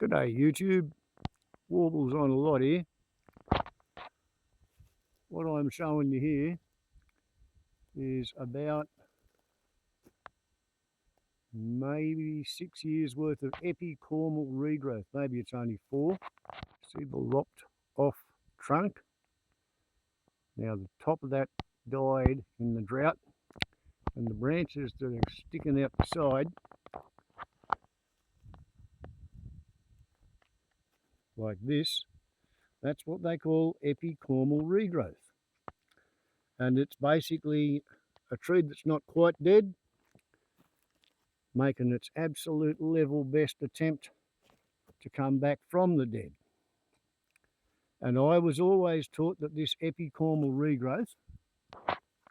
G'day YouTube, warbles on a lot here. What I'm showing you here is about maybe 6 years worth of epicormal regrowth. Maybe it's only 4. See the lopped off trunk. Now the top of that died in the drought, and the branches that are sticking out the side like this, that's what they call epicormal regrowth. And it's basically a tree that's not quite dead, making its absolute level best attempt to come back from the dead. And I was always taught that this epicormal regrowth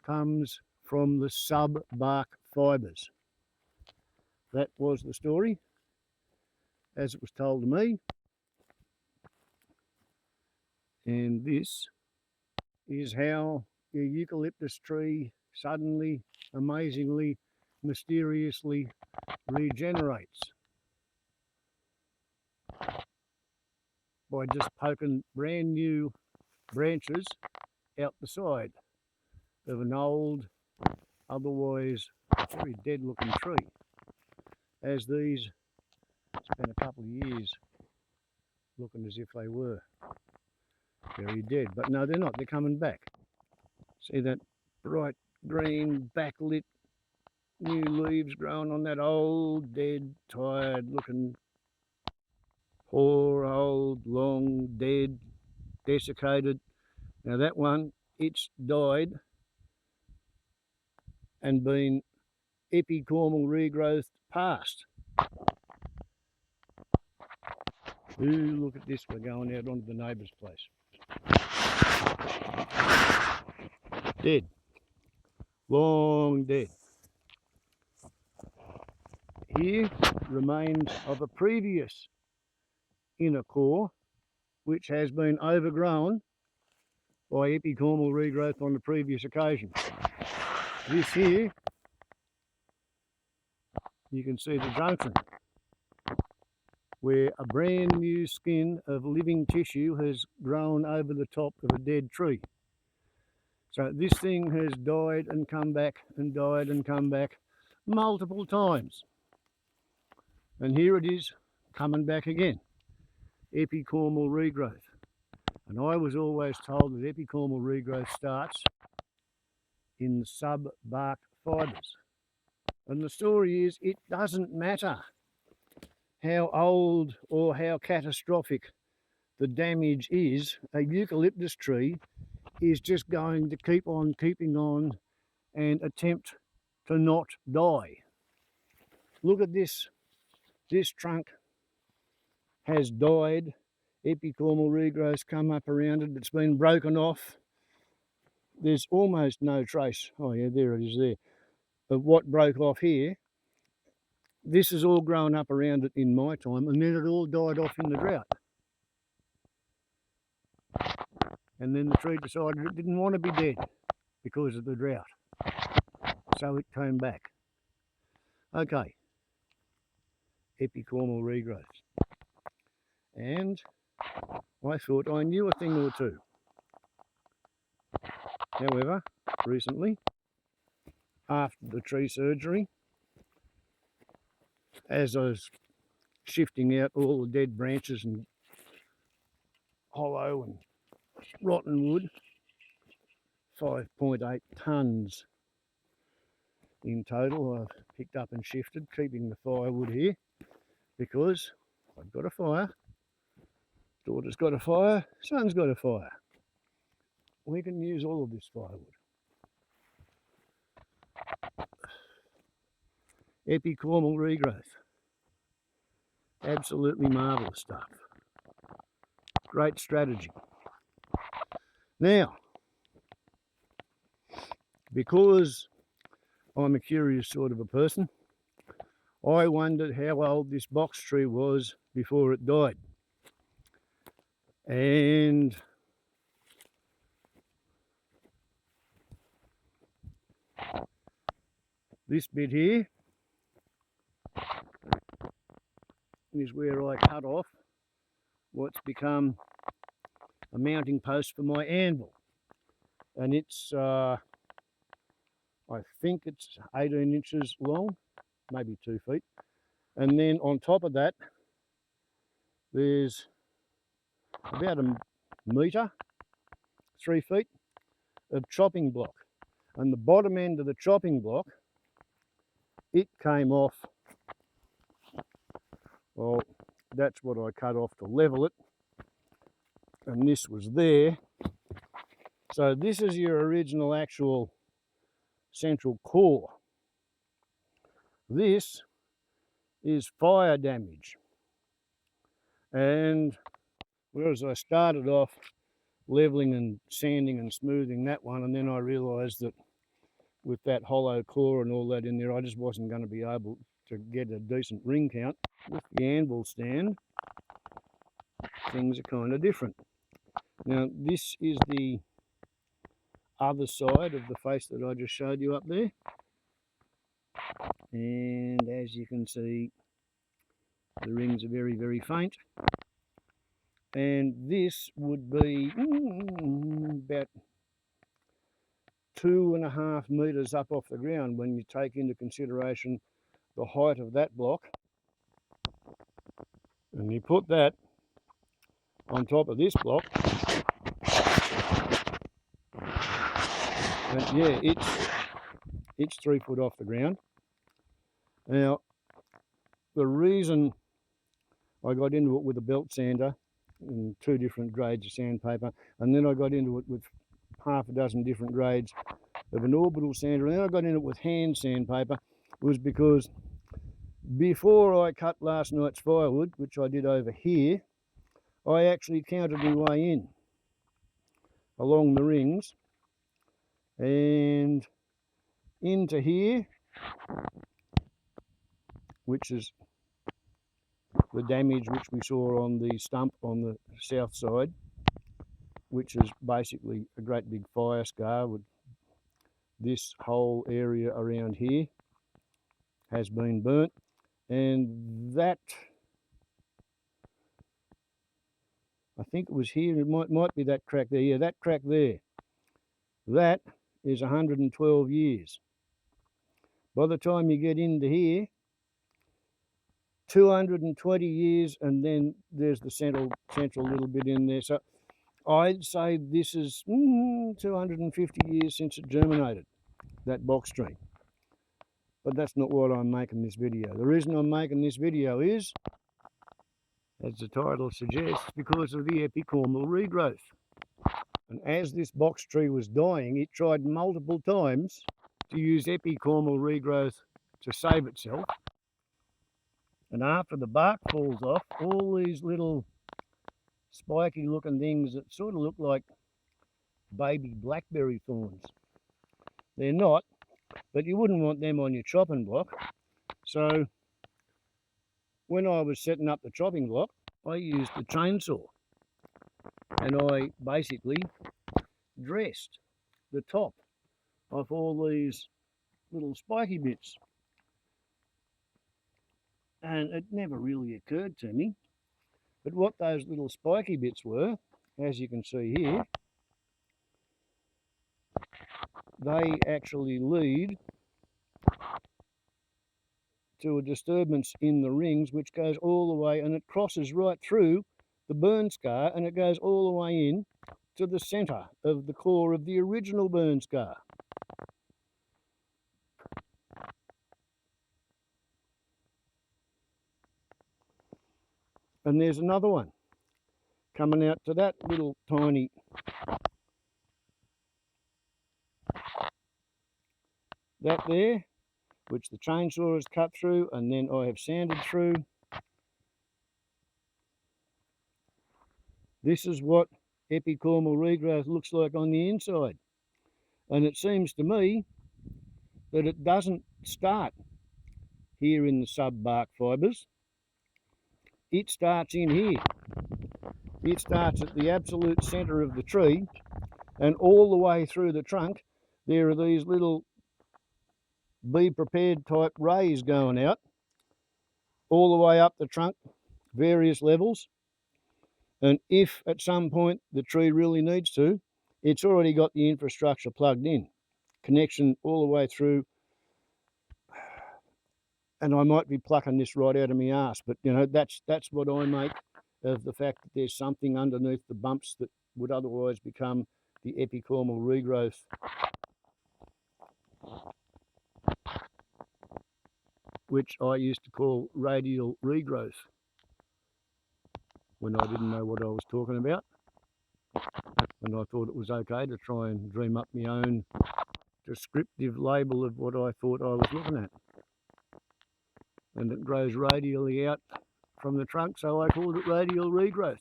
comes from the sub-bark fibres. That was the story, as it was told to me. And this is how your eucalyptus tree suddenly, amazingly, mysteriously regenerates. By just poking brand new branches out the side of an old, otherwise very dead looking tree. As these spent a couple of years looking as if they were very dead, but no, they're not, they're coming back. See that bright green backlit new leaves growing on that old, dead, tired looking, poor old, long, dead, desiccated. Now that one, it's died and been epicormal regrowth past. Ooh, look at this, we're going out onto the neighbour's place. Dead. Long dead. Here, remains of a previous inner core which has been overgrown by epicormal regrowth on the previous occasion. This here, you can see the junction where a brand new skin of living tissue has grown over the top of a dead tree. So this thing has died and come back and died and come back multiple times. And here it is coming back again, epicormal regrowth. And I was always told that epicormal regrowth starts in the sub-bark fibres. And the story is, it doesn't matter how old or how catastrophic the damage is, a eucalyptus tree is just going to keep on keeping on and attempt to not die. Look at this. This trunk has died. Epicormal regrowth's come up around it. It's been broken off. There's almost no trace. Oh yeah, there it is there. Of what broke off here. This is all grown up around it in my time, and then it all died off in the drought. And then the tree decided it didn't want to be dead because of the drought. So it came back. Okay. Epicormal regrowth. And I thought I knew a thing or two. However, recently, after the tree surgery, as I was shifting out all the dead branches and hollow and rotten wood, 5.8 tonnes in total I've picked up and shifted, keeping the firewood here because I've got a fire, daughter's got a fire, son's got a fire. We can use all of this firewood. Epicormal regrowth. Absolutely marvellous stuff. Great strategy. Now, because I'm a curious sort of a person, I wondered how old this box tree was before it died. And this bit here is where I cut off what's become a mounting post for my anvil. And it's, I think it's 18 inches long, maybe 2 feet. And then on top of that, there's about a metre, 3 feet of chopping block. And the bottom end of the chopping block, it came off, well, that's what I cut off to level it. And this was there. So this is your original actual central core. This is fire damage. And whereas I started off leveling and sanding and smoothing that one, and then I realised that with that hollow core and all that in there, I just wasn't going to be able to get a decent ring count. With the anvil stand, things are kind of different. Now this is the other side of the face that I just showed you up there, and as you can see, the rings are very, very faint. And this would be about 2.5 metres up off the ground when you take into consideration the height of that block. And you put that on top of this block, and yeah, it's 3 foot off the ground. Now, the reason I got into it with a belt sander and 2 different grades of sandpaper, and then I got into it with half a dozen different grades of an orbital sander, and then I got into it with hand sandpaper, was because before I cut last night's firewood, which I did over here, I actually counted my way in along the rings and into here, which is the damage which we saw on the stump on the south side, which is basically a great big fire scar. With this whole area around here has been burnt, and that, I think it was here, it might be that crack there, yeah, that crack there, that is 112 years. By the time you get into here, 220 years, and then there's the central little bit in there. So I'd say this is 250 years since it germinated, that box tree. But that's not what I'm making this video. The reason I'm making this video is, as the title suggests, because of the epicormal regrowth. And as this box tree was dying, it tried multiple times to use epicormal regrowth to save itself. And after the bark falls off, all these little spiky looking things that sort of look like baby blackberry thorns. They're not, but you wouldn't want them on your chopping block. So when I was setting up the chopping block, I used the chainsaw, and I basically dressed the top of all these little spiky bits. And it never really occurred to me, but what those little spiky bits were, as you can see here, they actually lead to a disturbance in the rings, which goes all the way, and it crosses right through the burn scar, and it goes all the way in to the centre of the core of the original burn scar. And there's another one coming out to that little tiny that there, which the chainsaw has cut through, and then I have sanded through. This is what epicormal regrowth looks like on the inside. And it seems to me that it doesn't start here in the sub-bark fibres. It starts in here. It starts at the absolute centre of the tree, and all the way through the trunk there are these little be prepared type rays going out all the way up the trunk, various levels, And if at some point the tree really needs to, it's already got the infrastructure plugged in, connection all the way through. And I might be plucking this right out of my ass, but you know, that's what I make of the fact that there's something underneath the bumps that would otherwise become the epicormal regrowth, which I used to call radial regrowth when I didn't know what I was talking about. And I thought it was okay to try and dream up my own descriptive label of what I thought I was looking at. And it grows radially out from the trunk, so I called it radial regrowth.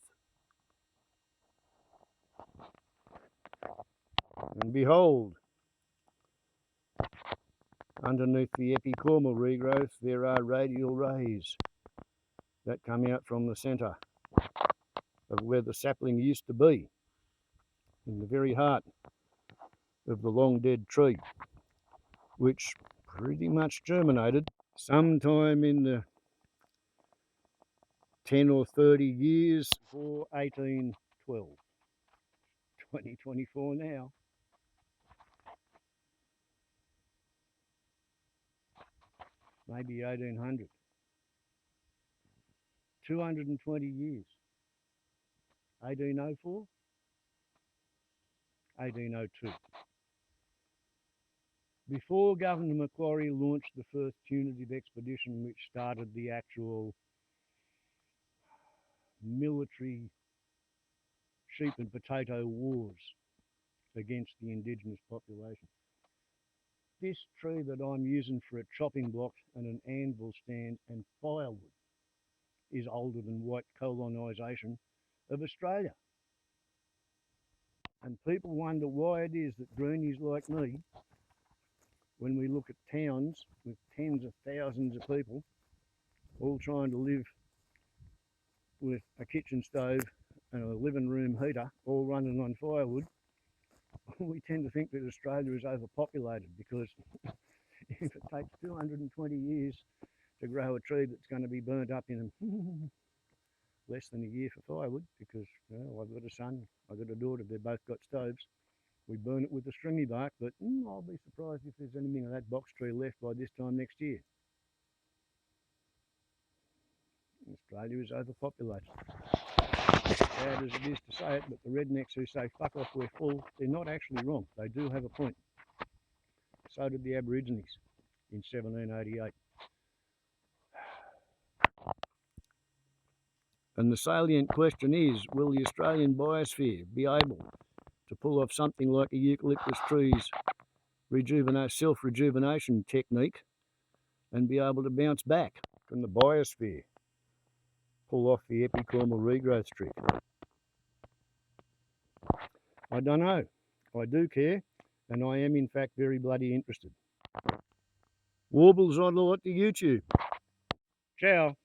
And behold, underneath the epicormal regrowth there are radial rays that come out from the centre of where the sapling used to be, in the very heart of the long dead tree, which pretty much germinated sometime in the 10 or 30 years before 1812. 2024 now. Maybe 1800. 220 years. 1804, 1802. Before Governor Macquarie launched the first punitive expedition which started the actual military sheep and potato wars against the indigenous population. This tree that I'm using for a chopping block and an anvil stand and firewood is older than white colonisation of Australia. And people wonder why it is that greenies like me, when we look at towns with tens of thousands of people all trying to live with a kitchen stove and a living room heater all running on firewood, we tend to think that Australia is overpopulated, because if it takes 220 years to grow a tree that's going to be burnt up in less than a year for firewood, because I've got a son, I've got a daughter, they've both got stoves. We burn it with the stringy bark, but I'll be surprised if there's anything of that box tree left by this time next year. Australia is overpopulated. Bad as it is to say it, but the rednecks who say fuck off, we're full, they're not actually wrong. They do have a point. So did the Aborigines in 1788. And the salient question is, will the Australian biosphere be able to pull off something like a eucalyptus tree's self-rejuvenation technique and be able to bounce back? Can the biosphere pull off the epicormal regrowth trick? I don't know. I do care, and I am in fact very bloody interested. Warbles on a lot to YouTube. Ciao.